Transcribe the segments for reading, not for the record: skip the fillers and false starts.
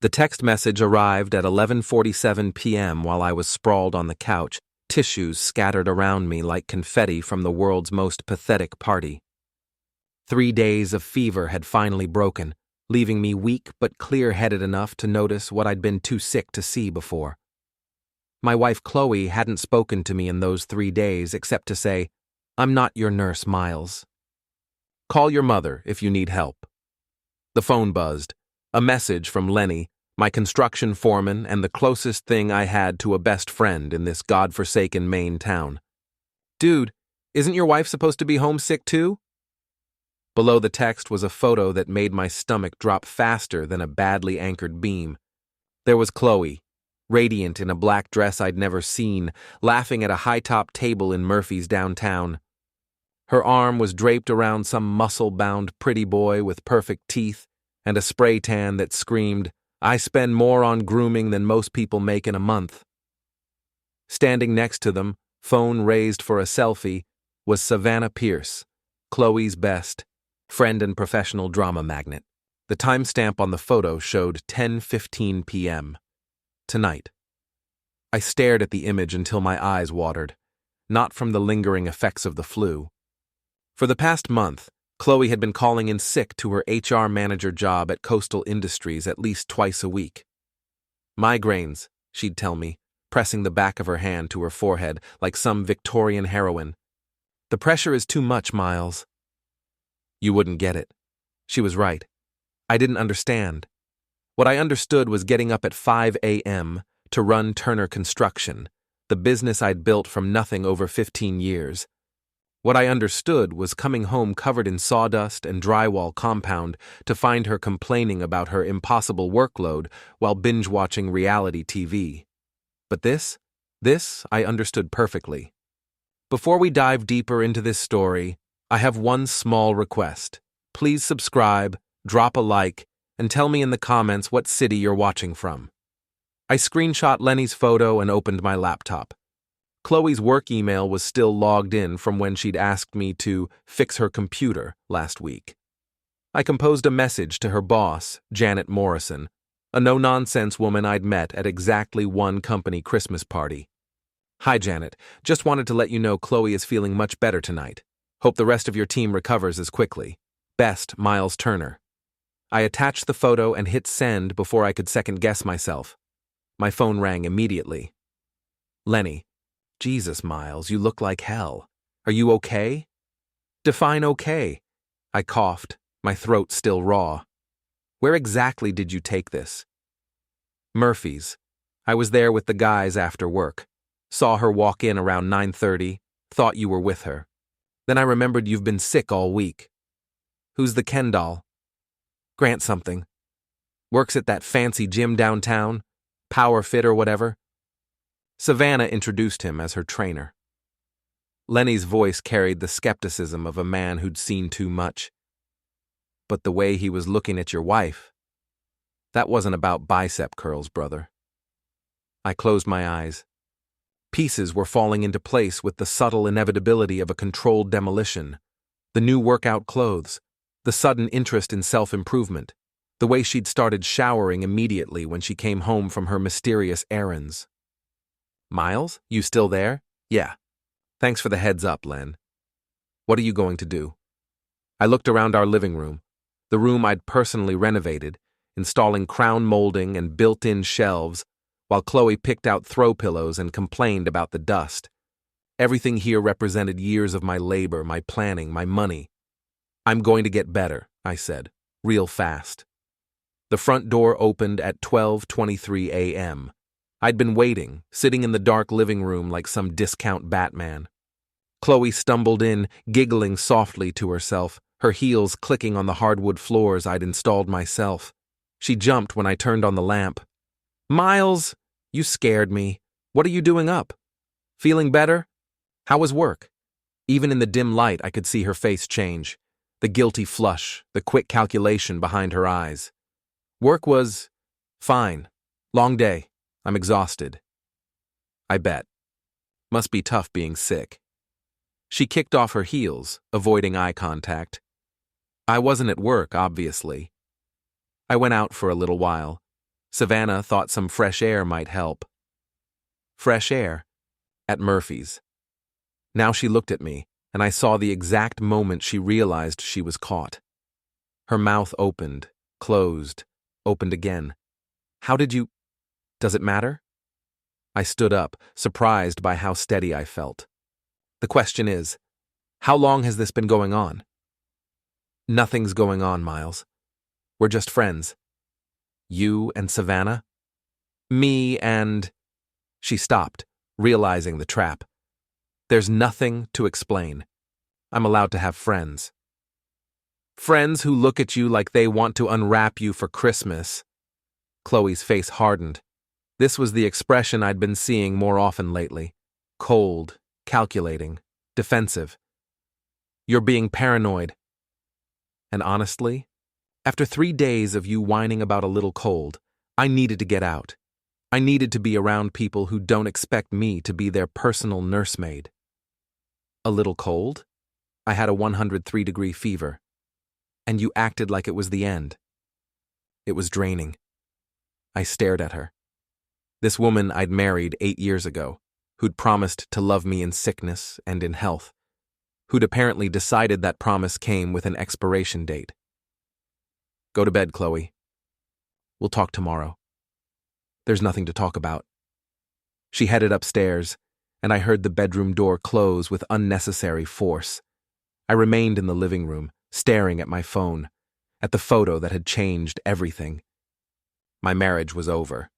The text message arrived at 11:47 p.m. while I was sprawled on the couch, tissues scattered around me like confetti from the world's most pathetic party. 3 days of fever had finally broken, leaving me weak but clear-headed enough to notice what I'd been too sick to see before. My wife Chloe hadn't spoken to me in those 3 days except to say, "I'm not your nurse, Miles. Call your mother if you need help." The phone buzzed. A message from Lenny, my construction foreman and the closest thing I had to a best friend in this godforsaken Maine town. "Dude, isn't your wife supposed to be homesick too?" Below the text was a photo that made my stomach drop faster than a badly anchored beam. There was Chloe, radiant in a black dress I'd never seen, laughing at a high-top table in Murphy's downtown. Her arm was draped around some muscle-bound pretty boy with perfect teeth and a spray tan that screamed, "I spend more on grooming than most people make in a month." Standing next to them, phone raised for a selfie, was Savannah Pierce, Chloe's best friend and professional drama magnet. The timestamp on the photo showed 10:15 p.m. Tonight. I stared at the image until my eyes watered, not from the lingering effects of the flu. For the past month, Chloe had been calling in sick to her HR manager job at Coastal Industries at least twice a week. "Migraines," she'd tell me, pressing the back of her hand to her forehead like some Victorian heroine. "The pressure is too much, Miles." You wouldn't get it. She was right. I didn't understand. What I understood was getting up at 5 a.m. to run Turner Construction, the business I'd built from nothing over 15 years. What I understood was coming home covered in sawdust and drywall compound to find her complaining about her impossible workload while binge-watching reality TV. But this I understood perfectly. Before we dive deeper into this story, I have one small request. Please subscribe, drop a like, and tell me in the comments what city you're watching from. I screenshot Lenny's photo and opened my laptop. Chloe's work email was still logged in from when she'd asked me to fix her computer last week. I composed a message to her boss, Janet Morrison, a no-nonsense woman I'd met at exactly one company Christmas party. "Hi, Janet. Just wanted to let you know Chloe is feeling much better tonight. Hope the rest of your team recovers as quickly. Best, Miles Turner." I attached the photo and hit send before I could second-guess myself. My phone rang immediately. "Lenny. Jesus, Miles, you look like hell. Are you okay?" "Define okay." I coughed, my throat still raw. "Where exactly did you take this?" "Murphy's. I was there with the guys after work. Saw her walk in around 9:30, thought you were with her. Then I remembered you've been sick all week." "Who's the Ken doll?" "Grant something. Works at that fancy gym downtown, Power Fit or whatever." Savannah introduced him as her trainer. Lenny's voice carried the skepticism of a man who'd seen too much. "But the way he was looking at your wife, that wasn't about bicep curls, brother." I closed my eyes. Pieces were falling into place with the subtle inevitability of a controlled demolition. The new workout clothes, the sudden interest in self-improvement, the way she'd started showering immediately when she came home from her mysterious errands. "Miles, you still there?" "Yeah. Thanks for the heads up, Len. What are you going to do?" I looked around our living room, the room I'd personally renovated, installing crown molding and built-in shelves, while Chloe picked out throw pillows and complained about the dust. Everything here represented years of my labor, my planning, my money. "I'm going to get better," I said, real fast. The front door opened at 12:23 a.m. I'd been waiting, sitting in the dark living room like some discount Batman. Chloe stumbled in, giggling softly to herself, her heels clicking on the hardwood floors I'd installed myself. She jumped when I turned on the lamp. "Miles, you scared me. What are you doing up? Feeling better? How was work?" Even in the dim light, I could see her face change, the guilty flush, the quick calculation behind her eyes. "Work was fine. Long day. I'm exhausted." "I bet. Must be tough being sick." She kicked off her heels, avoiding eye contact. "I wasn't at work, obviously. I went out for a little while. Savannah thought some fresh air might help. Fresh air? At Murphy's. Now she looked at me, and I saw the exact moment she realized she was caught. Her mouth opened, closed, opened again. How did you— Does it matter? I stood up, surprised by how steady I felt. The question is, how long has this been going on? Nothing's going on, Miles. We're just friends. You and Savannah? Me and— She stopped, realizing the trap. There's nothing to explain. I'm allowed to have friends. Friends who look at you like they want to unwrap you for Christmas. Chloe's face hardened. This was the expression I'd been seeing more often lately. Cold, calculating, defensive. You're being paranoid. And honestly, after 3 days of you whining about a little cold, I needed to get out. I needed to be around people who don't expect me to be their personal nursemaid. A little cold? I had a 103-degree fever. And you acted like it was the end. It was draining. I stared at her. This woman I'd married 8 years ago, who'd promised to love me in sickness and in health, who'd apparently decided that promise came with an expiration date. Go to bed, Chloe. We'll talk tomorrow. There's nothing to talk about. She headed upstairs, and I heard the bedroom door close with unnecessary force. I remained in the living room, staring at my phone, at the photo that had changed everything. My marriage was over.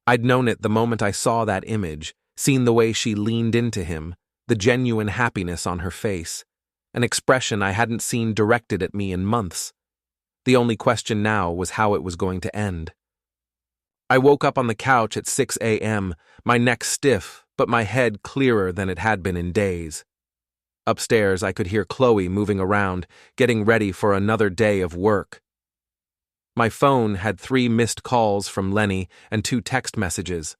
I'd known it the moment I saw that image, seen the way she leaned into him, the genuine happiness on her face, an expression I hadn't seen directed at me in months. The only question now was how it was going to end. I woke up on the couch at 6 a.m., my neck stiff, but my head clearer than it had been in days. Upstairs, I could hear Chloe moving around, getting ready for another day of work. My phone had 3 missed calls from Lenny and 2 text messages.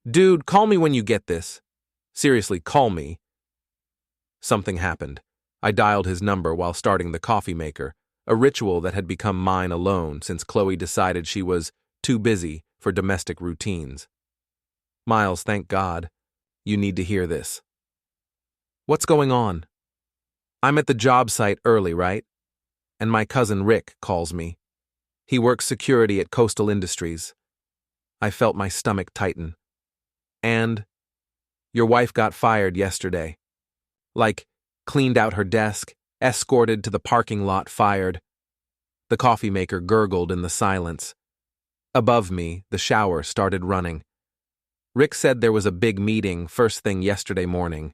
Dude, call me when you get this. Seriously, call me. Something happened. I dialed his number while starting the coffee maker, a ritual that had become mine alone since Chloe decided she was too busy for domestic routines. Miles, thank God. You need to hear this. What's going on? I'm at the job site early, right? And my cousin Rick calls me. He works security at Coastal Industries. I felt my stomach tighten. And your wife got fired yesterday. Like, cleaned out her desk, escorted to the parking lot, fired. The coffee maker gurgled in the silence. Above me, the shower started running. Rick said there was a big meeting first thing yesterday morning.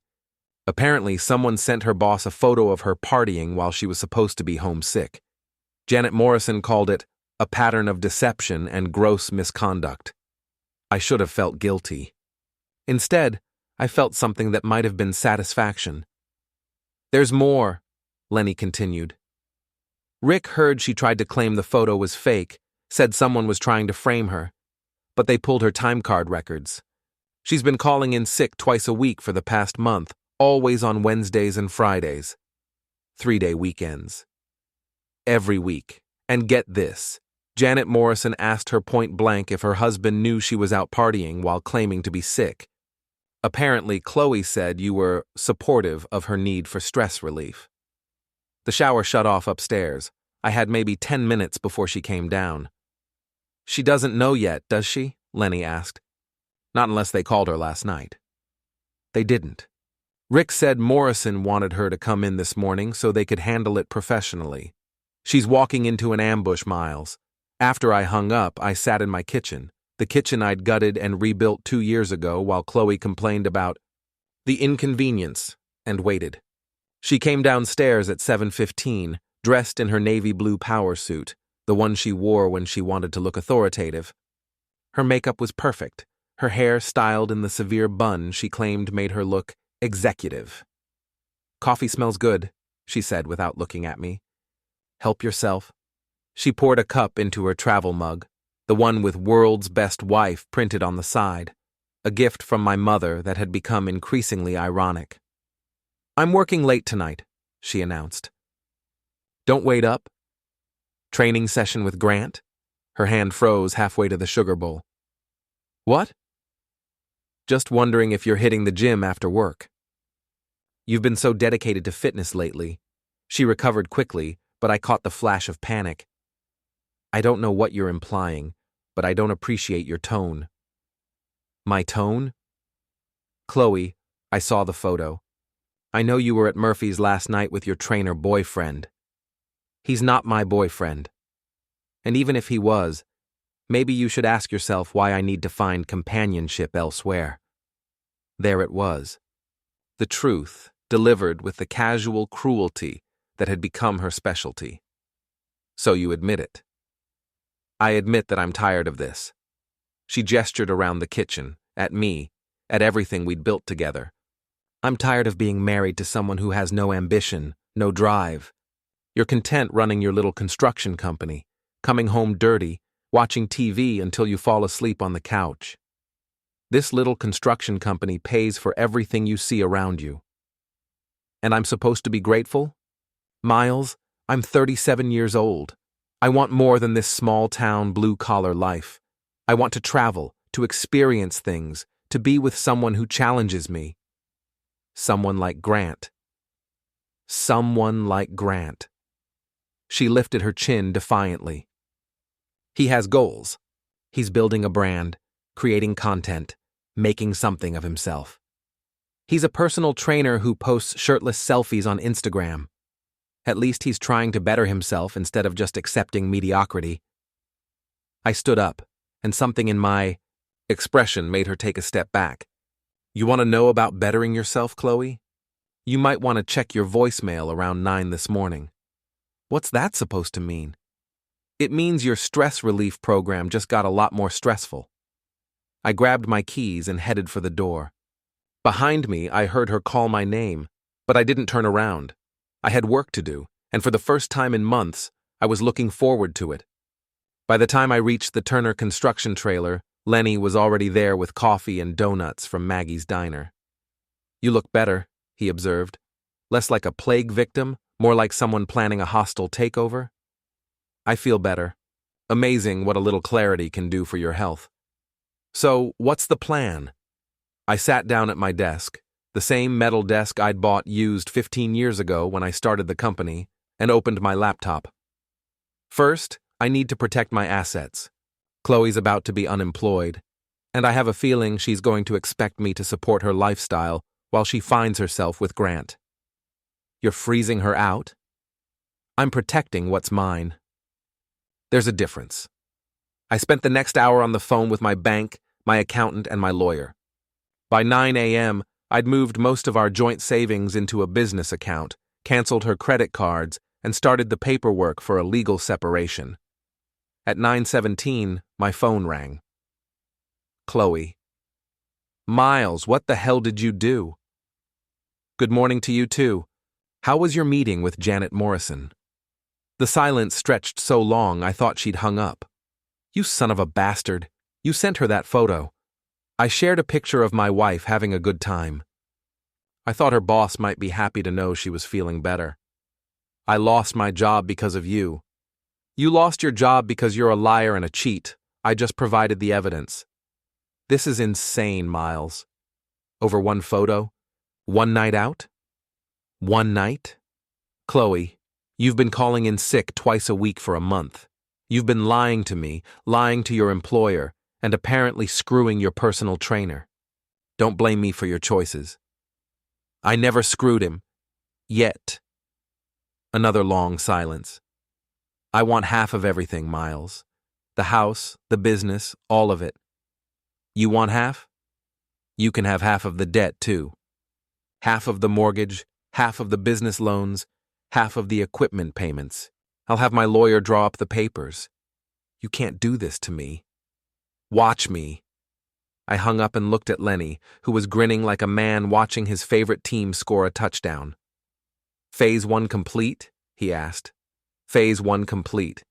Apparently, someone sent her boss a photo of her partying while she was supposed to be homesick. Janet Morrison called it a pattern of deception and gross misconduct. I should have felt guilty. Instead, I felt something that might have been satisfaction. There's more, Lenny continued. Rick heard she tried to claim the photo was fake, said someone was trying to frame her, but they pulled her time card records. She's been calling in sick twice a week for the past month, always on Wednesdays and Fridays. 3-day weekends. Every week. And get this. Janet Morrison asked her point blank if her husband knew she was out partying while claiming to be sick. Apparently, Chloe said you were supportive of her need for stress relief. The shower shut off upstairs. I had maybe 10 minutes before she came down. She doesn't know yet, does she? Lenny asked. Not unless they called her last night. They didn't. Rick said Morrison wanted her to come in this morning so they could handle it professionally. She's walking into an ambush, Miles. After I hung up, I sat in my kitchen, the kitchen I'd gutted and rebuilt 2 years ago while Chloe complained about the inconvenience, and waited. She came downstairs at 7:15, dressed in her navy blue power suit, the one she wore when she wanted to look authoritative. Her makeup was perfect, her hair styled in the severe bun she claimed made her look executive. Coffee smells good, she said without looking at me. Help yourself. She poured a cup into her travel mug, the one with "World's Best Wife" printed on the side, a gift from my mother that had become increasingly ironic. I'm working late tonight, she announced. Don't wait up. Training session with Grant? Her hand froze halfway to the sugar bowl. What? Just wondering if you're hitting the gym after work. You've been so dedicated to fitness lately. She recovered quickly, but I caught the flash of panic. I don't know what you're implying, but I don't appreciate your tone. My tone? Chloe, I saw the photo. I know you were at Murphy's last night with your trainer boyfriend. He's not my boyfriend. And even if he was, maybe you should ask yourself why I need to find companionship elsewhere. There it was. The truth, delivered with the casual cruelty that had become her specialty. So you admit it. I admit that I'm tired of this. She gestured around the kitchen, at me, at everything we'd built together. I'm tired of being married to someone who has no ambition, no drive. You're content running your little construction company, coming home dirty, watching TV until you fall asleep on the couch. This little construction company pays for everything you see around you. And I'm supposed to be grateful? Miles, I'm 37 years old. I want more than this small-town, blue-collar life. I want to travel, to experience things, to be with someone who challenges me. Someone like Grant. Someone like Grant. She lifted her chin defiantly. He has goals. He's building a brand, creating content, making something of himself. He's a personal trainer who posts shirtless selfies on Instagram. At least he's trying to better himself instead of just accepting mediocrity. I stood up, and something in my expression made her take a step back. You want to know about bettering yourself, Chloe? You might want to check your voicemail around 9 this morning. What's that supposed to mean? It means your stress relief program just got a lot more stressful. I grabbed my keys and headed for the door. Behind me, I heard her call my name, but I didn't turn around. I had work to do, and for the first time in months, I was looking forward to it. By the time I reached the Turner construction trailer, Lenny was already there with coffee and donuts from Maggie's diner. You look better, he observed. Less like a plague victim, more like someone planning a hostile takeover. I feel better. Amazing what a little clarity can do for your health. So, what's the plan? I sat down at my desk, the same metal desk I'd bought used 15 years ago when I started the company, and opened my laptop. First, I need to protect my assets. Chloe's about to be unemployed, and I have a feeling she's going to expect me to support her lifestyle while she finds herself with Grant. You're freezing her out? I'm protecting what's mine. There's a difference. I spent the next hour on the phone with my bank, my accountant, and my lawyer. By 9 a.m., I'd moved most of our joint savings into a business account, canceled her credit cards, and started the paperwork for a legal separation. At 9:17, my phone rang. Chloe. Miles, what the hell did you do? Good morning to you too. How was your meeting with Janet Morrison? The silence stretched so long I thought she'd hung up. You son of a bastard. You sent her that photo. I shared a picture of my wife having a good time. I thought her boss might be happy to know she was feeling better. I lost my job because of you. You lost your job because you're a liar and a cheat. I just provided the evidence. This is insane, Miles. Over one photo? One night out? One night? Chloe, you've been calling in sick twice a week for a month. You've been lying to me, lying to your employer, and apparently screwing your personal trainer. Don't blame me for your choices. I never screwed him. Yet. Another long silence. I want half of everything, Miles. The house, the business, all of it. You want half? You can have half of the debt, too. Half of the mortgage, half of the business loans, half of the equipment payments. I'll have my lawyer draw up the papers. You can't do this to me. Watch me. I hung up and looked at Lenny, who was grinning like a man watching his favorite team score a touchdown. Phase 1 complete? He asked. Phase 1 complete.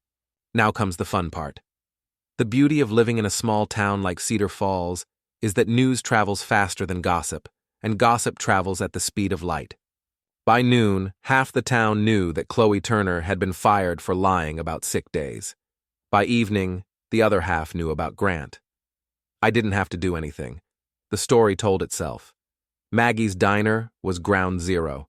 Now comes the fun part. The beauty of living in a small town like Cedar Falls is that news travels faster than gossip, and gossip travels at the speed of light. By noon, half the town knew that Chloe Turner had been fired for lying about sick days. By evening, The other half knew about Grant. I didn't have to do anything. The story told itself. Maggie's diner was ground zero.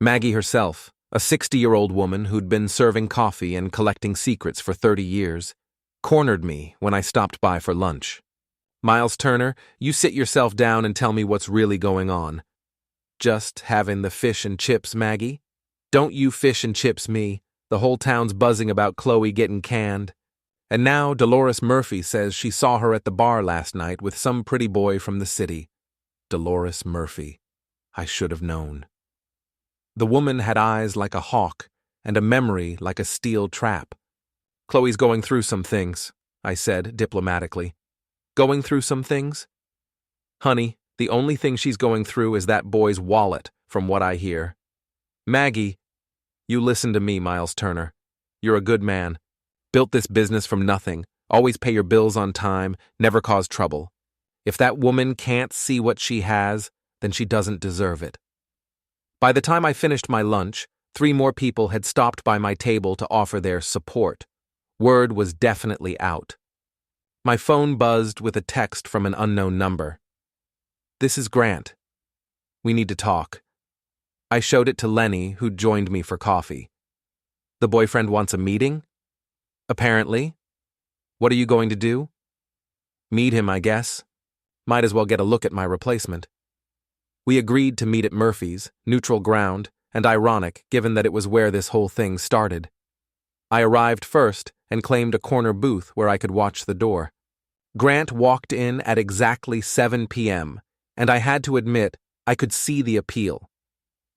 Maggie herself, a 60-year-old woman who'd been serving coffee and collecting secrets for 30 years, cornered me when I stopped by for lunch. "Miles Turner, you sit yourself down and tell me what's really going on." "Just having the fish and chips, Maggie?" "Don't you fish and chips me. The whole town's buzzing about Chloe getting canned. And now Dolores Murphy says she saw her at the bar last night with some pretty boy from the city." Dolores Murphy. I should have known. The woman had eyes like a hawk and a memory like a steel trap. "Chloe's going through some things," I said diplomatically. "Going through some things?" "Honey, the only thing she's going through is that boy's wallet, from what I hear." "Maggie, you listen to me, Miles Turner. You're a good man. Built this business from nothing, always pay your bills on time, never cause trouble. If that woman can't see what she has, then she doesn't deserve it." By the time I finished my lunch, 3 more people had stopped by my table to offer their support. Word was definitely out. My phone buzzed with a text from an unknown number. "This is Grant. We need to talk." I showed it to Lenny, who'd joined me for coffee. "The boyfriend wants a meeting?" "Apparently. What are you going to do?" "Meet him, I guess. Might as well get a look at my replacement." We agreed to meet at Murphy's, neutral ground, and ironic given that it was where this whole thing started. I arrived first and claimed a corner booth where I could watch the door. Grant walked in at exactly 7 p.m., and I had to admit I could see the appeal.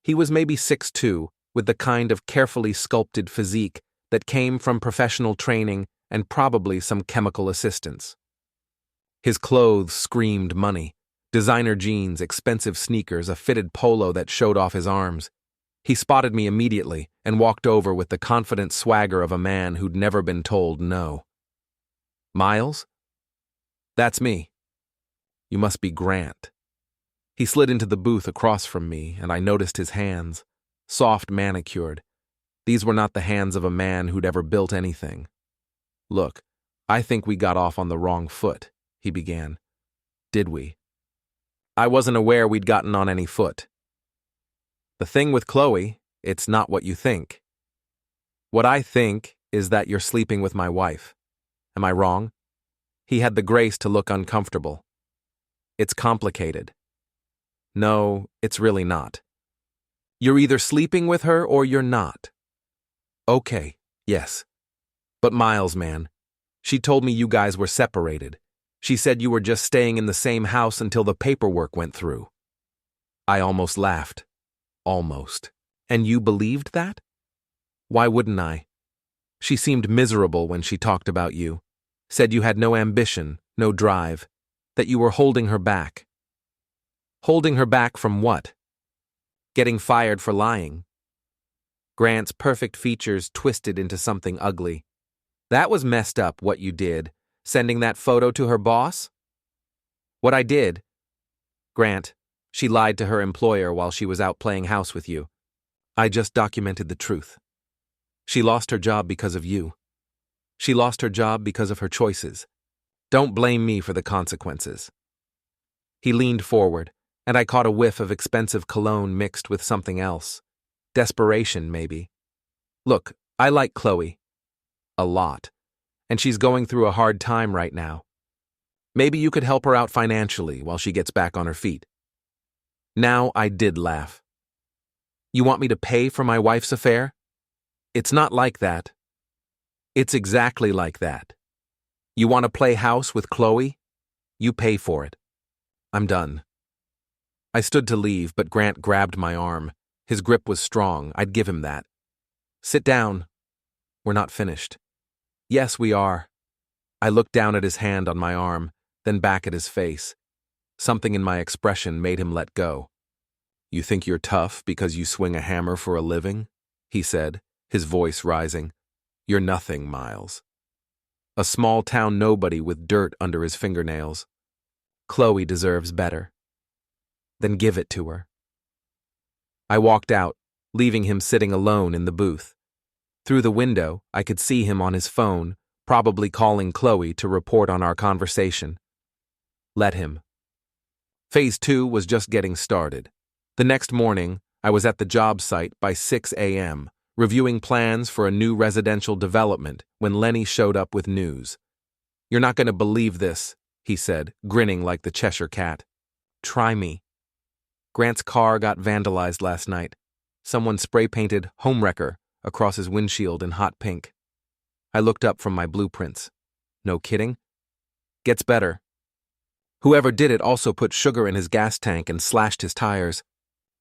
He was maybe 6'2", with the kind of carefully sculpted physique that came from professional training and probably some chemical assistance. His clothes screamed money. Designer jeans, expensive sneakers, a fitted polo that showed off his arms. He spotted me immediately and walked over with the confident swagger of a man who'd never been told no. "Miles?" "That's me." "You must be Grant." He slid into the booth across from me, and I noticed his hands, soft manicured. These were not the hands of a man who'd ever built anything. "Look, I think we got off on the wrong foot," he began. "Did we?" "I wasn't aware we'd gotten on any foot." "The thing with Chloe, it's not what you think." "What I think is that you're sleeping with my wife. Am I wrong?" He had the grace to look uncomfortable. "It's complicated." "No, it's really not. You're either sleeping with her or you're not." "Okay, yes. But Miles, man, she told me you guys were separated. She said you were just staying in the same house until the paperwork went through." I almost laughed. Almost. "And you believed that?" "Why wouldn't I? She seemed miserable when she talked about you. Said you had no ambition, no drive, that you were holding her back." "Holding her back from what?" "Getting fired for lying." Grant's perfect features twisted into something ugly. "That was messed up, what you did. Sending that photo to her boss?" "What I did?" "Grant, she lied to her employer while she was out playing house with you. I just documented the truth. She lost her job because of you. She lost her job because of her choices. Don't blame me for the consequences." He leaned forward, and I caught a whiff of expensive cologne mixed with something else. Desperation, maybe. "Look, I like Chloe. A lot. And she's going through a hard time right now. Maybe you could help her out financially while she gets back on her feet." Now I did laugh. "You want me to pay for my wife's affair?" "It's not like that." "It's exactly like that. You want to play house with Chloe? You pay for it. I'm done." I stood to leave, but Grant grabbed my arm. His grip was strong, I'd give him that. "Sit down. We're not finished." "Yes, we are." I looked down at his hand on my arm, then back at his face. Something in my expression made him let go. "You think you're tough because you swing a hammer for a living?" he said, his voice rising. "You're nothing, Miles. A small-town nobody with dirt under his fingernails. Chloe deserves better." "Then give it to her." I walked out, leaving him sitting alone in the booth. Through the window, I could see him on his phone, probably calling Chloe to report on our conversation. Let him. Phase 2 was just getting started. The next morning, I was at the job site by 6 a.m., reviewing plans for a new residential development when Lenny showed up with news. "You're not going to believe this," he said, grinning like the Cheshire Cat. "Try me. Grant's car got vandalized last night. Someone spray-painted homewrecker across his windshield in hot pink." I looked up from my blueprints. "No kidding? Gets better. Whoever did it also put sugar in his gas tank and slashed his tires.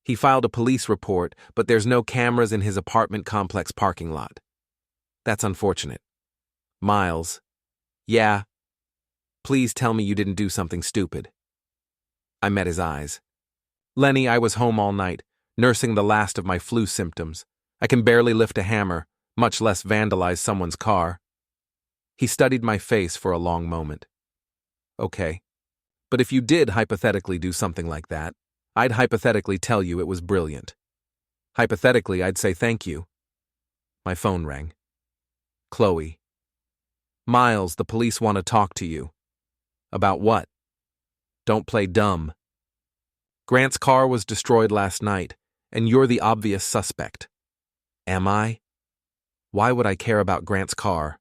He filed a police report, but there's no cameras in his apartment complex parking lot. That's unfortunate. Miles. Yeah. Please tell me you didn't do something stupid." I met his eyes. "Lenny, I was home all night, nursing the last of my flu symptoms. I can barely lift a hammer, much less vandalize someone's car." He studied my face for a long moment. "Okay. But if you did hypothetically do something like that, I'd hypothetically tell you it was brilliant. Hypothetically, I'd say thank you." My phone rang. Chloe. "Miles, the police want to talk to you." "About what?" "Don't play dumb. Grant's car was destroyed last night, and you're the obvious suspect." "Am I? Why would I care about Grant's car?"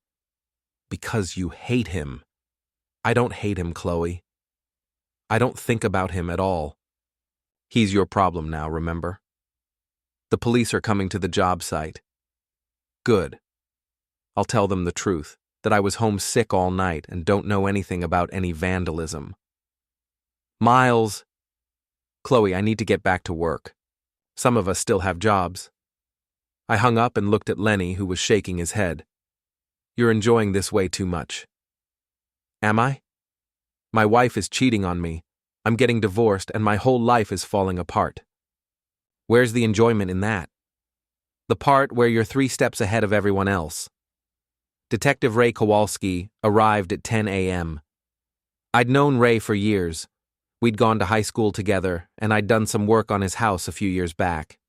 "Because you hate him." "I don't hate him, Chloe. I don't think about him at all. He's your problem now, remember? The police are coming to the job site." "Good. I'll tell them the truth, that I was home sick all night and don't know anything about any vandalism." "Miles." "Chloe, I need to get back to work. Some of us still have jobs." I hung up and looked at Lenny, who was shaking his head. "You're enjoying this way too much." "Am I? My wife is cheating on me. I'm getting divorced and my whole life is falling apart." "Where's the enjoyment in that?" "The part where you're 3 steps ahead of everyone else." Detective Ray Kowalski arrived at 10 a.m. I'd known Ray for years. We'd gone to high school together, and I'd done some work on his house a few years back.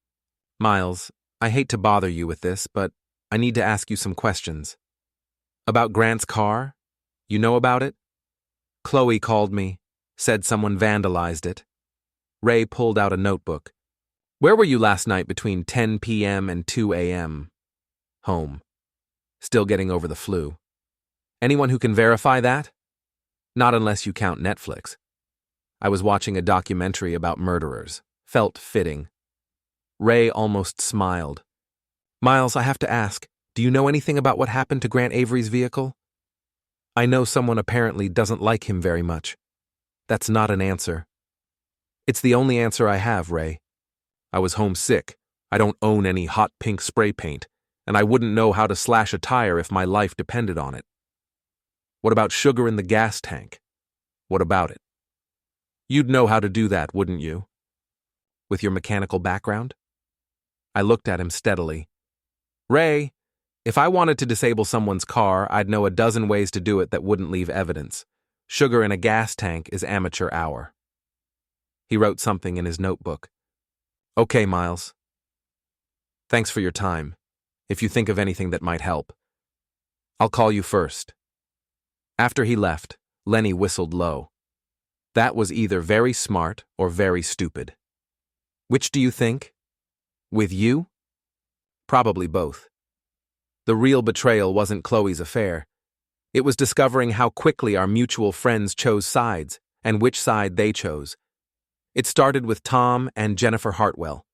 "Miles, I hate to bother you with this, but I need to ask you some questions." "About Grant's car? You know about it?" "Chloe called me, said someone vandalized it." Ray pulled out a notebook. "Where were you last night between 10 p.m. and 2 a.m.? "Home. Still getting over the flu." "Anyone who can verify that?" "Not unless you count Netflix." I was watching a documentary about murderers. Felt fitting. Ray almost smiled. "Miles, I have to ask, do you know anything about what happened to Grant Avery's vehicle?" "I know someone apparently doesn't like him very much." "That's not an answer." "It's the only answer I have, Ray. I was homesick. I don't own any hot pink spray paint, and I wouldn't know how to slash a tire if my life depended on it." "What about sugar in the gas tank?" "What about it?" "You'd know how to do that, wouldn't you?" "With your mechanical background?" I looked at him steadily. "Ray, if I wanted to disable someone's car, I'd know a dozen ways to do it that wouldn't leave evidence. Sugar in a gas tank is amateur hour." He wrote something in his notebook. "Okay, Miles. Thanks for your time. If you think of anything that might help, I'll call you first." After he left, Lenny whistled low. That was either very smart or very stupid. "Which do you think? With you?" "Probably both." The real betrayal wasn't Chloe's affair. It was discovering how quickly our mutual friends chose sides, and which side they chose. It started with Tom and Jennifer Hartwell.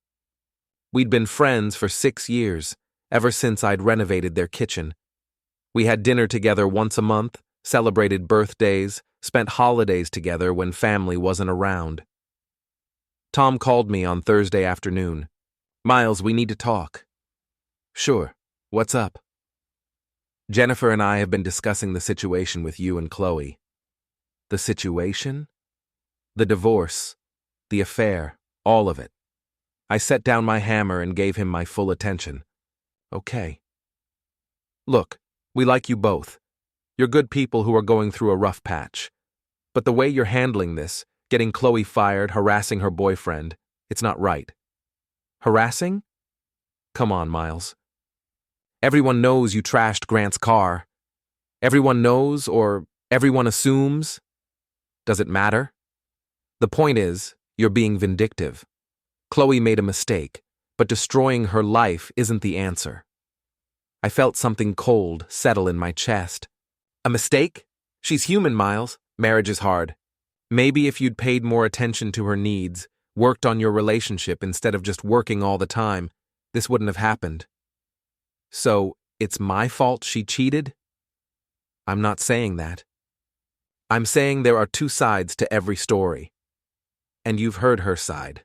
We'd been friends for 6 years, ever since I'd renovated their kitchen. We had dinner together once a month, celebrated birthdays, spent holidays together when family wasn't around. Tom called me on Thursday afternoon. "Miles, we need to talk." "Sure. What's up?" "Jennifer and I have been discussing the situation with you and Chloe." "The situation?" "The divorce, the affair, all of it." I set down my hammer and gave him my full attention. "Okay. Look, we like you both. You're good people who are going through a rough patch. But the way you're handling this, getting Chloe fired, harassing her boyfriend, it's not right." "Harassing?" "Come on, Miles. Everyone knows you trashed Grant's car." Everyone knows or everyone assumes? Does it matter? The point is, you're being vindictive. Chloe made a mistake, but destroying her life isn't the answer. I felt something cold settle in my chest. A mistake? She's human, Miles. Marriage is hard. Maybe if you'd paid more attention to her needs, worked on your relationship instead of just working all the time, this wouldn't have happened. So, it's my fault she cheated? I'm not saying that. I'm saying there are two sides to every story. And you've heard her side.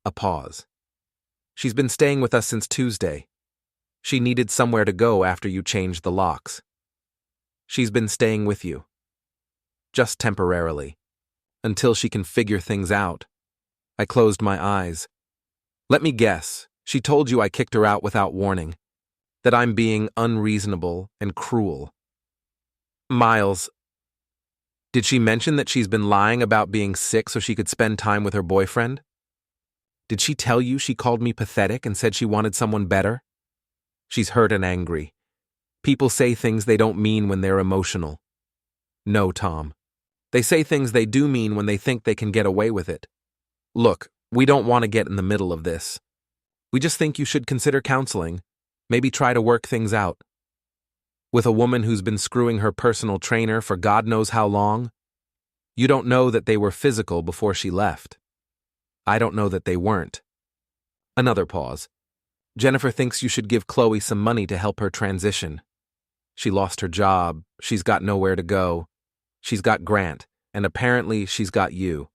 A pause. She's been staying with us since Tuesday. She needed somewhere to go after you changed the locks. She's been staying with you. Just temporarily. Until she can figure things out. I closed my eyes. Let me guess, she told you I kicked her out without warning. That I'm being unreasonable and cruel. Miles, did she mention that she's been lying about being sick so she could spend time with her boyfriend? Did she tell you she called me pathetic and said she wanted someone better? She's hurt and angry. People say things they don't mean when they're emotional. No, Tom. They say things they do mean when they think they can get away with it. Look, we don't want to get in the middle of this. We just think you should consider counseling. Maybe try to work things out. With a woman who's been screwing her personal trainer for God knows how long? You don't know that they were physical before she left. I don't know that they weren't. Another pause. Jennifer thinks you should give Chloe some money to help her transition. She lost her job, she's got nowhere to go. She's got Grant, and apparently she's got you.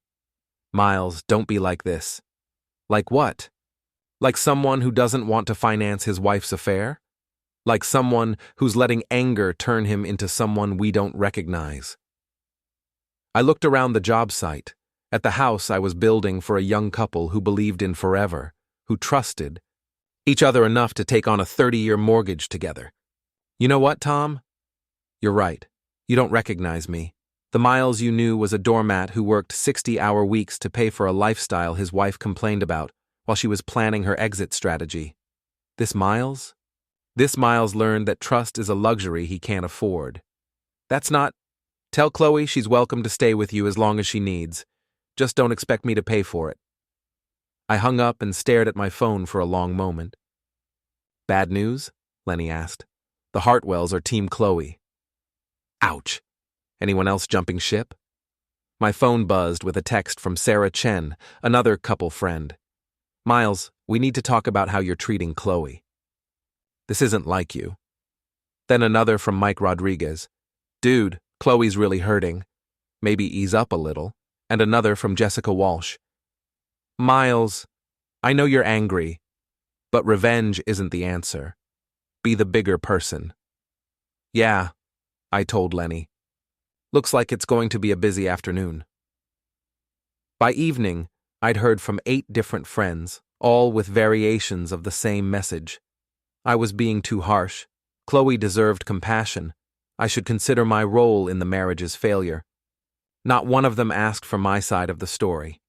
Miles, don't be like this. Like what? Like someone who doesn't want to finance his wife's affair? Like someone who's letting anger turn him into someone we don't recognize? I looked around the job site, at the house I was building for a young couple who believed in forever, who trusted each other enough to take on a 30-year mortgage together. You know what, Tom? You're right. You don't recognize me. The Miles you knew was a doormat who worked 60-hour weeks to pay for a lifestyle his wife complained about while she was planning her exit strategy. This Miles? This Miles learned that trust is a luxury he can't afford. That's not... Tell Chloe she's welcome to stay with you as long as she needs. Just don't expect me to pay for it. I hung up and stared at my phone for a long moment. Bad news? Lenny asked. The Hartwells are Team Chloe. Ouch. Anyone else jumping ship? My phone buzzed with a text from Sarah Chen, another couple friend. Miles, we need to talk about how you're treating Chloe. This isn't like you. Then another from Mike Rodriguez. Dude, Chloe's really hurting. Maybe ease up a little. And another from Jessica Walsh. Miles, I know you're angry, but revenge isn't the answer. Be the bigger person. Yeah, I told Lenny. Looks like it's going to be a busy afternoon. By evening, I'd heard from 8 different friends, all with variations of the same message. I was being too harsh. Chloe deserved compassion. I should consider my role in the marriage's failure. Not one of them asked for my side of the story.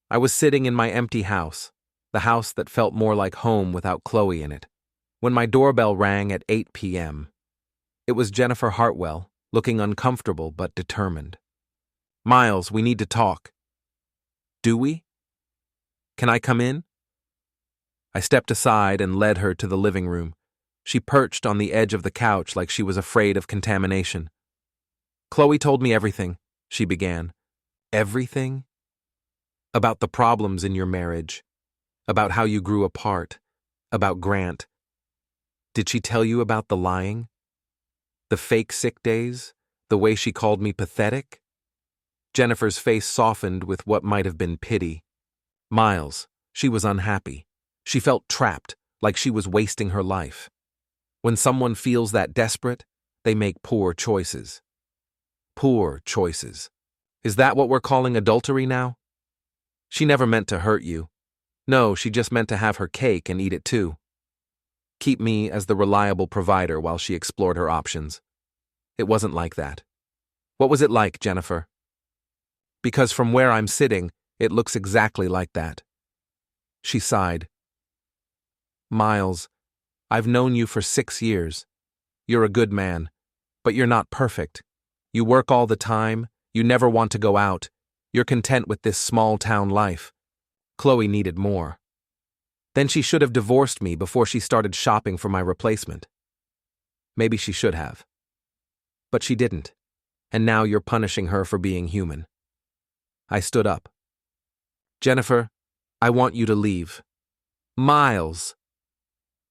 I was sitting in my empty house, the house that felt more like home without Chloe in it, when my doorbell rang at 8 p.m. It was Jennifer Hartwell, looking uncomfortable but determined. Miles, we need to talk. Do we? Can I come in? I stepped aside and led her to the living room. She perched on the edge of the couch like she was afraid of contamination. Chloe told me everything, she began. Everything? About the problems in your marriage. About how you grew apart. About Grant. Did she tell you about the lying? The fake sick days? The way she called me pathetic? Jennifer's face softened with what might have been pity. Miles, she was unhappy. She felt trapped, like she was wasting her life. When someone feels that desperate, they make poor choices. Poor choices. Is that what we're calling adultery now? She never meant to hurt you. No, she just meant to have her cake and eat it too. Keep me as the reliable provider while she explored her options. It wasn't like that. What was it like, Jennifer? Because from where I'm sitting, it looks exactly like that. She sighed. Miles, I've known you for 6 years. You're a good man. But you're not perfect. You work all the time, you never want to go out, you're content with this small-town life. Chloe needed more. Then she should have divorced me before she started shopping for my replacement. Maybe she should have. But she didn't, and now you're punishing her for being human. I stood up. Jennifer, I want you to leave. Miles,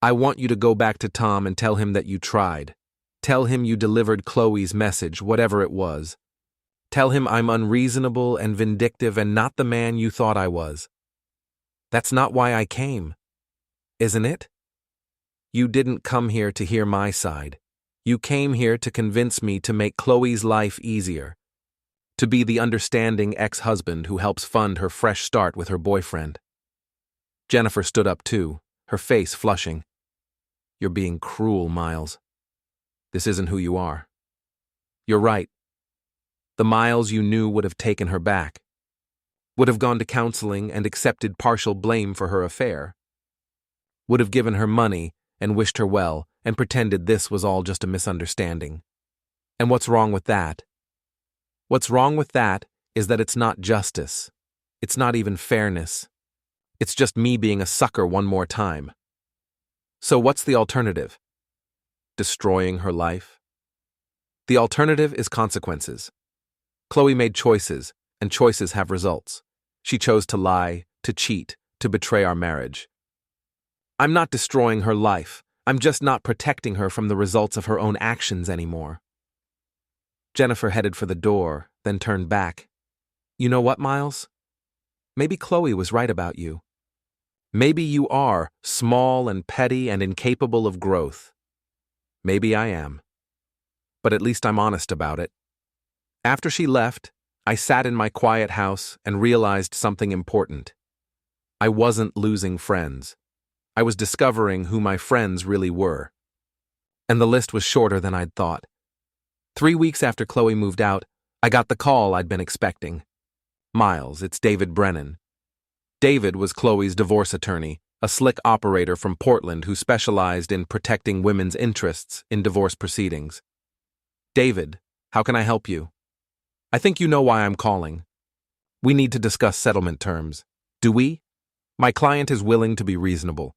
I want you to go back to Tom and tell him that you tried. Tell him you delivered Chloe's message, whatever it was. Tell him I'm unreasonable and vindictive and not the man you thought I was. That's not why I came, isn't it? You didn't come here to hear my side. You came here to convince me to make Chloe's life easier. To be the understanding ex-husband who helps fund her fresh start with her boyfriend. Jennifer stood up too, her face flushing. You're being cruel, Miles. This isn't who you are. You're right. The Miles you knew would have taken her back. Would have gone to counseling and accepted partial blame for her affair. Would have given her money and wished her well and pretended this was all just a misunderstanding. And what's wrong with that? What's wrong with that is that it's not justice. It's not even fairness. It's just me being a sucker one more time. So what's the alternative? Destroying her life? The alternative is consequences. Chloe made choices, and choices have results. She chose to lie, to cheat, to betray our marriage. I'm not destroying her life. I'm just not protecting her from the results of her own actions anymore. Jennifer headed for the door, then turned back. You know what, Miles? Maybe Chloe was right about you. Maybe you are small and petty and incapable of growth. Maybe I am. But at least I'm honest about it. After she left, I sat in my quiet house and realized something important. I wasn't losing friends. I was discovering who my friends really were. And the list was shorter than I'd thought. 3 weeks after Chloe moved out, I got the call I'd been expecting. Miles, it's David Brennan. David was Chloe's divorce attorney, a slick operator from Portland who specialized in protecting women's interests in divorce proceedings. David, how can I help you? I think you know why I'm calling. We need to discuss settlement terms. Do we? My client is willing to be reasonable.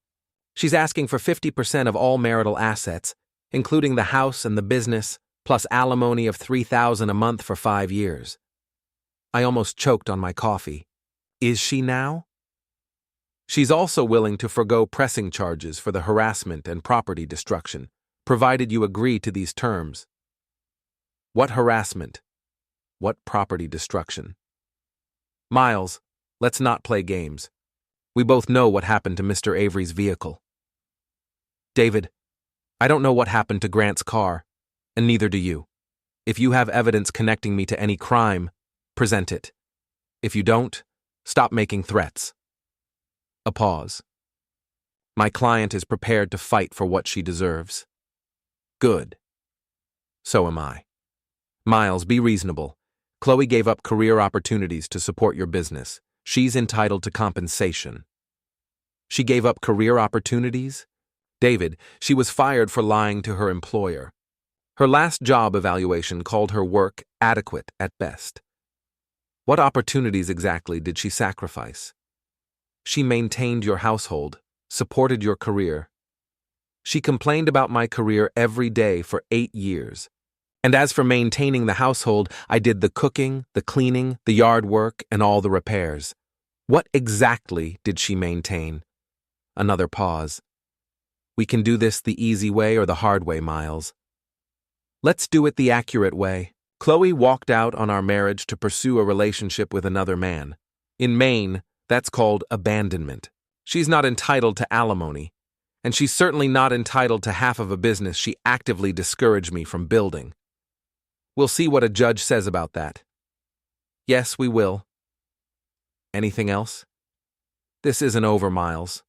She's asking for 50% of all marital assets, including the house and the business, plus alimony of $3,000 a month for 5 years. I almost choked on my coffee. Is she now? She's also willing to forgo pressing charges for the harassment and property destruction, provided you agree to these terms. What harassment? What property destruction? Miles, let's not play games. We both know what happened to Mr. Avery's vehicle. David, I don't know what happened to Grant's car, and neither do you. If you have evidence connecting me to any crime, present it. If you don't, stop making threats. A pause. My client is prepared to fight for what she deserves. Good. So am I. Miles, be reasonable. Chloe gave up career opportunities to support your business. She's entitled to compensation. She gave up career opportunities? David, she was fired for lying to her employer. Her last job evaluation called her work adequate at best. What opportunities exactly did she sacrifice? She maintained your household, supported your career. She complained about my career every day for 8 years. And as for maintaining the household, I did the cooking, the cleaning, the yard work, and all the repairs. What exactly did she maintain? Another pause. We can do this the easy way or the hard way, Miles. Let's do it the accurate way. Chloe walked out on our marriage to pursue a relationship with another man. In Maine, that's called abandonment. She's not entitled to alimony, and she's certainly not entitled to half of a business she actively discouraged me from building. We'll see what a judge says about that. Yes, we will. Anything else? This isn't over, Miles.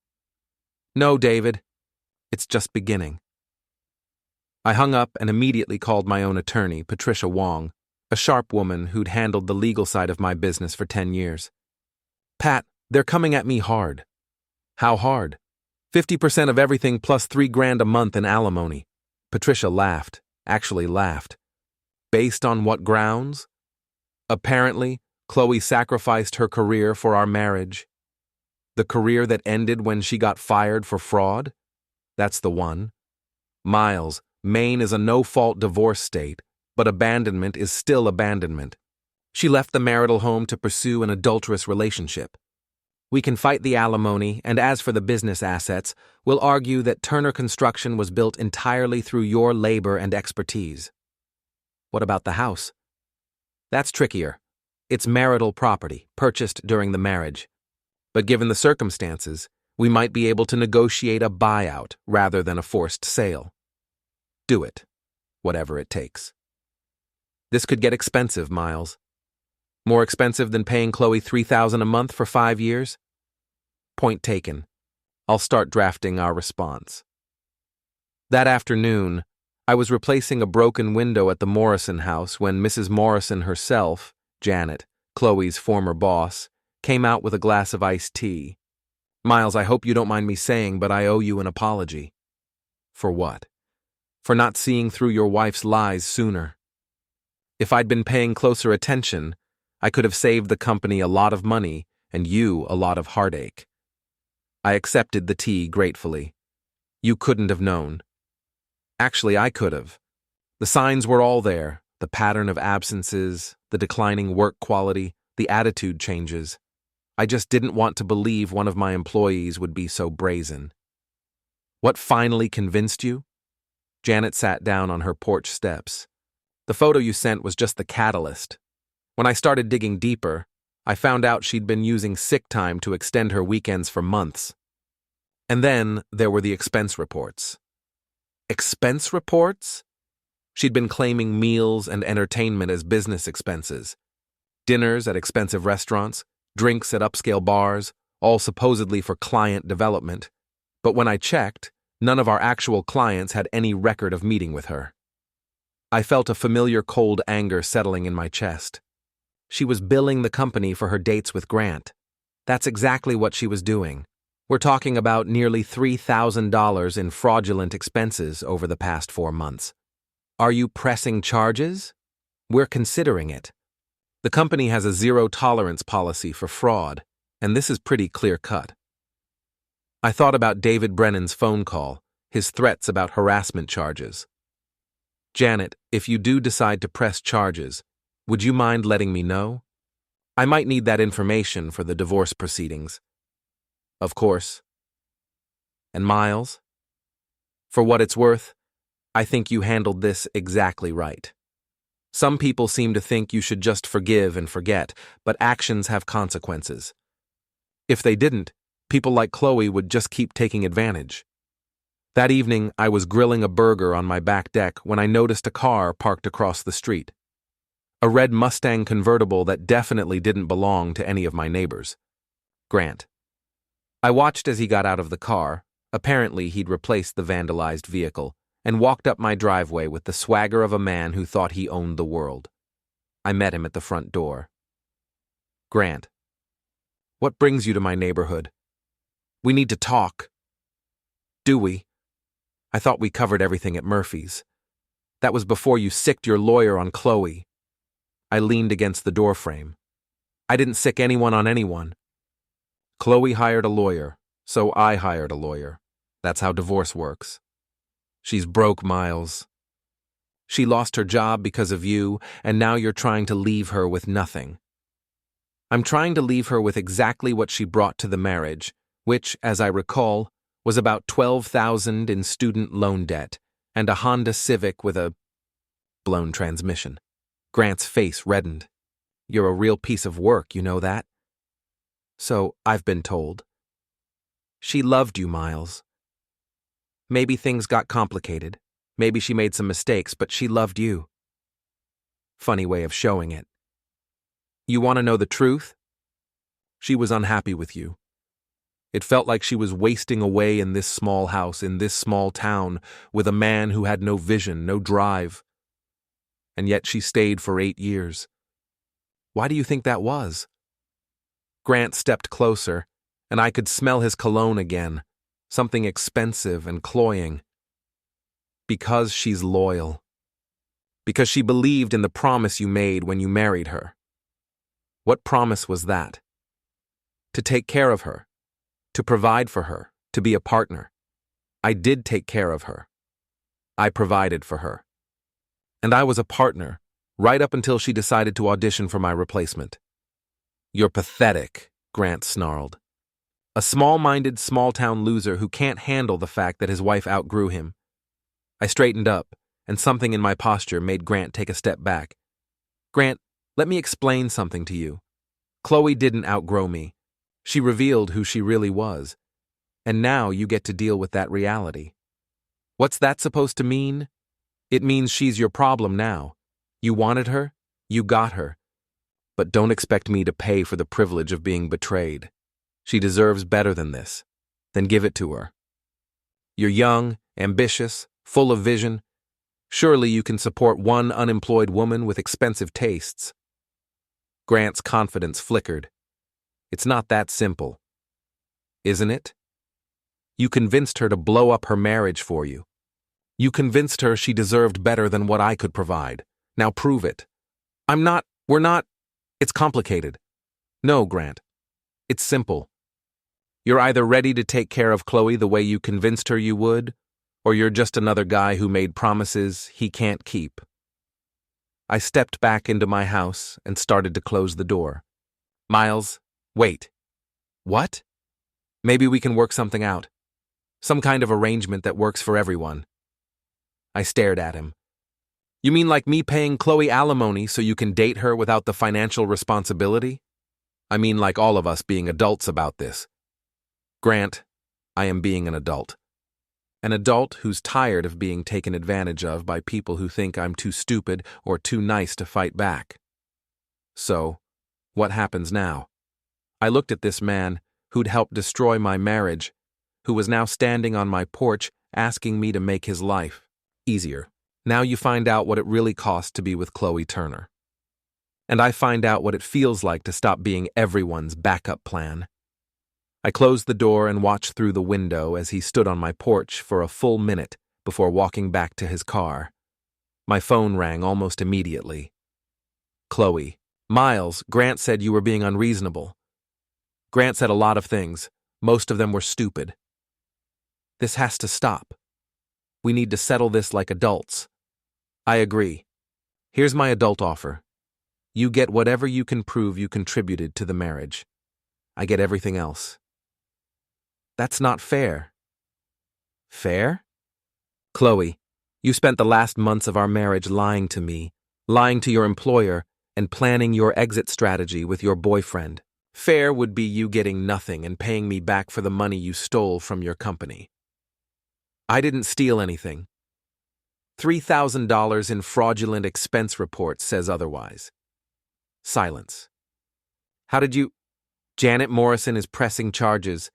No, David. It's just beginning. I hung up and immediately called my own attorney, Patricia Wong, a sharp woman who'd handled the legal side of my business for 10 years. Pat, they're coming at me hard. How hard? 50% of everything plus $3,000 a month in alimony. Patricia laughed, actually laughed. Based on what grounds? Apparently, Chloe sacrificed her career for our marriage. The career that ended when she got fired for fraud? That's the one. Miles, Maine is a no-fault divorce state, but abandonment is still abandonment. She left the marital home to pursue an adulterous relationship. We can fight the alimony, and as for the business assets, we'll argue that Turner Construction was built entirely through your labor and expertise. What about the house? That's trickier. It's marital property, purchased during the marriage. But given the circumstances, we might be able to negotiate a buyout rather than a forced sale. Do it, whatever it takes. This could get expensive, Miles. More expensive than paying Chloe $3,000 a month for 5 years? Point taken. I'll start drafting our response. That afternoon, I was replacing a broken window at the Morrison house when Mrs. Morrison herself, Janet, Chloe's former boss, came out with a glass of iced tea. Miles, I hope you don't mind me saying, but I owe you an apology. For what? For not seeing through your wife's lies sooner. If I'd been paying closer attention, I could have saved the company a lot of money and you a lot of heartache. I accepted the tea gratefully. You couldn't have known. Actually, I could have. The signs were all there, the pattern of absences, the declining work quality, the attitude changes. I just didn't want to believe one of my employees would be so brazen. What finally convinced you? Janet sat down on her porch steps. The photo you sent was just the catalyst. When I started digging deeper, I found out she'd been using sick time to extend her weekends for months. And then there were the expense reports. Expense reports? She'd been claiming meals and entertainment as business expenses. Dinners at expensive restaurants, drinks at upscale bars, all supposedly for client development. But when I checked, none of our actual clients had any record of meeting with her. I felt a familiar cold anger settling in my chest. She was billing the company for her dates with Grant. That's exactly what she was doing. We're talking about nearly $3,000 in fraudulent expenses over the past 4 months. Are you pressing charges? We're considering it. The company has a zero-tolerance policy for fraud, and this is pretty clear-cut. I thought about David Brennan's phone call, his threats about harassment charges. Janet, if you do decide to press charges, would you mind letting me know? I might need that information for the divorce proceedings. Of course. And Miles? For what it's worth, I think you handled this exactly right. Some people seem to think you should just forgive and forget, but actions have consequences. If they didn't, people like Chloe would just keep taking advantage. That evening, I was grilling a burger on my back deck when I noticed a car parked across the street. A red Mustang convertible that definitely didn't belong to any of my neighbors. Grant. I watched as he got out of the car. Apparently, he'd replaced the vandalized vehicle, and walked up my driveway with the swagger of a man who thought he owned the world. I met him at the front door. Grant. What brings you to my neighborhood? We need to talk. Do we? I thought we covered everything at Murphy's. That was before you sicked your lawyer on Chloe. I leaned against the doorframe. I didn't sick anyone on anyone. Chloe hired a lawyer, so I hired a lawyer. That's how divorce works. She's broke, Miles. She lost her job because of you, and now you're trying to leave her with nothing. I'm trying to leave her with exactly what she brought to the marriage, which, as I recall, was about $12,000 in student loan debt and a Honda Civic with a blown transmission. Grant's face reddened. You're a real piece of work, you know that? So, I've been told. She loved you, Miles. Maybe things got complicated. Maybe she made some mistakes, but she loved you. Funny way of showing it. You want to know the truth? She was unhappy with you. It felt like she was wasting away in this small house, in this small town, with a man who had no vision, no drive. And yet she stayed for 8 years. Why do you think that was? Grant stepped closer, and I could smell his cologne again, something expensive and cloying. Because she's loyal. Because she believed in the promise you made when you married her. What promise was that? To take care of her, to provide for her, to be a partner. I did take care of her. I provided for her. And I was a partner, right up until she decided to audition for my replacement. You're pathetic, Grant snarled. A small-minded, small-town loser who can't handle the fact that his wife outgrew him. I straightened up, and something in my posture made Grant take a step back. Grant, let me explain something to you. Chloe didn't outgrow me. She revealed who she really was. And now you get to deal with that reality. What's that supposed to mean? It means she's your problem now. You wanted her, you got her. But don't expect me to pay for the privilege of being betrayed. She deserves better than this. Then give it to her. You're young, ambitious, full of vision. Surely you can support one unemployed woman with expensive tastes. Grant's confidence flickered. It's not that simple. Isn't it? You convinced her to blow up her marriage for you. You convinced her she deserved better than what I could provide. Now prove it. We're not. It's complicated. No, Grant. It's simple. You're either ready to take care of Chloe the way you convinced her you would, or you're just another guy who made promises he can't keep. I stepped back into my house and started to close the door. Miles, wait. What? Maybe we can work something out. Some kind of arrangement that works for everyone. I stared at him. You mean like me paying Chloe alimony so you can date her without the financial responsibility? I mean like all of us being adults about this. Grant, I am being an adult. An adult who's tired of being taken advantage of by people who think I'm too stupid or too nice to fight back. So, what happens now? I looked at this man who'd helped destroy my marriage, who was now standing on my porch asking me to make his life easier. Now you find out what it really costs to be with Chloe Turner. And I find out what it feels like to stop being everyone's backup plan. I closed the door and watched through the window as he stood on my porch for a full minute before walking back to his car. My phone rang almost immediately. Chloe. Miles, Grant said you were being unreasonable. Grant said a lot of things. Most of them were stupid. This has to stop. We need to settle this like adults. I agree. Here's my adult offer. You get whatever you can prove you contributed to the marriage. I get everything else. That's not fair. Fair? Chloe, you spent the last months of our marriage lying to me, lying to your employer, and planning your exit strategy with your boyfriend. Fair would be you getting nothing and paying me back for the money you stole from your company. I didn't steal anything. $3,000 in fraudulent expense report says otherwise. Silence. How did you... Janet Morrison is pressing charges.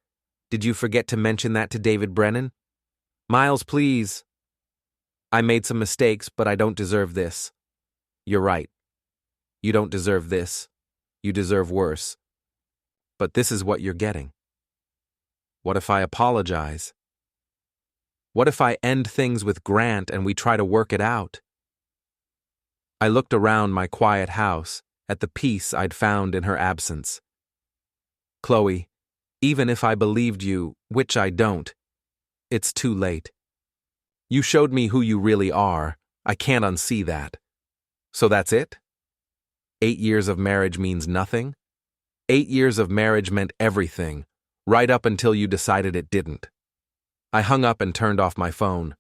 Did you forget to mention that to David Brennan? Miles, please. I made some mistakes, but I don't deserve this. You're right. You don't deserve this. You deserve worse. But this is what you're getting. What if I apologize? What if I end things with Grant and we try to work it out? I looked around my quiet house at the peace I'd found in her absence. Chloe, even if I believed you, which I don't, it's too late. You showed me who you really are. I can't unsee that. So that's it? 8 years of marriage means nothing? 8 years of marriage meant everything, right up until you decided it didn't. I hung up and turned off my phone.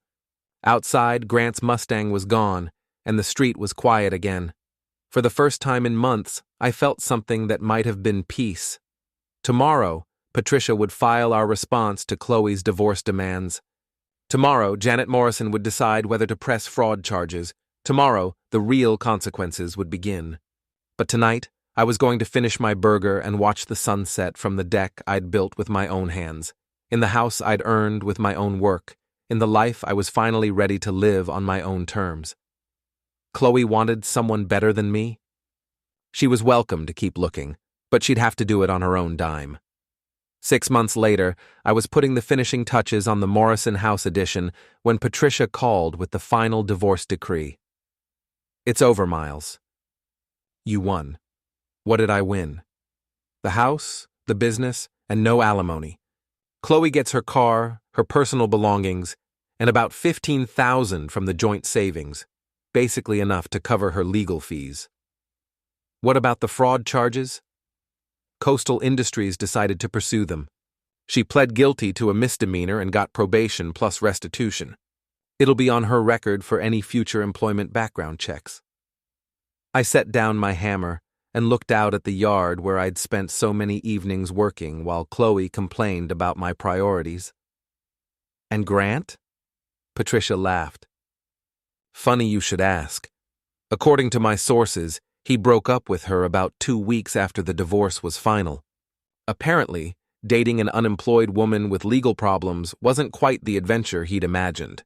Outside, Grant's Mustang was gone, and the street was quiet again. For the first time in months, I felt something that might have been peace. Tomorrow, Patricia would file our response to Chloe's divorce demands. Tomorrow, Janet Morrison would decide whether to press fraud charges. Tomorrow, the real consequences would begin. But tonight, I was going to finish my burger and watch the sunset from the deck I'd built with my own hands, in the house I'd earned with my own work, in the life I was finally ready to live on my own terms. Chloe wanted someone better than me. She was welcome to keep looking, but she'd have to do it on her own dime. 6 months later, I was putting the finishing touches on the Morrison House addition when Patricia called with the final divorce decree. It's over, Miles. You won. What did I win? The house, the business, and no alimony. Chloe gets her car, her personal belongings, and about $15,000 from the joint savings, basically enough to cover her legal fees. What about the fraud charges? Coastal Industries decided to pursue them. She pled guilty to a misdemeanor and got probation plus restitution. It'll be on her record for any future employment background checks. I set down my hammer and looked out at the yard where I'd spent so many evenings working while Chloe complained about my priorities. And Grant? Patricia laughed. Funny you should ask. According to my sources, he broke up with her about 2 weeks after the divorce was final. Apparently, dating an unemployed woman with legal problems wasn't quite the adventure he'd imagined.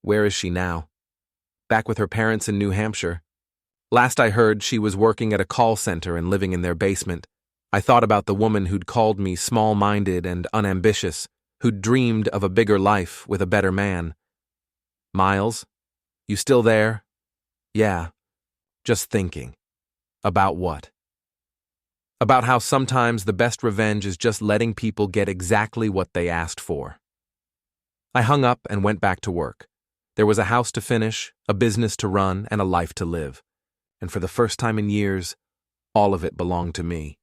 Where is she now? Back with her parents in New Hampshire. Last I heard, she was working at a call center and living in their basement. I thought about the woman who'd called me small-minded and unambitious, who'd dreamed of a bigger life with a better man. Miles, you still there? Yeah, just thinking. About what? About how sometimes the best revenge is just letting people get exactly what they asked for. I hung up and went back to work. There was a house to finish, a business to run, and a life to live. And for the first time in years, all of it belonged to me.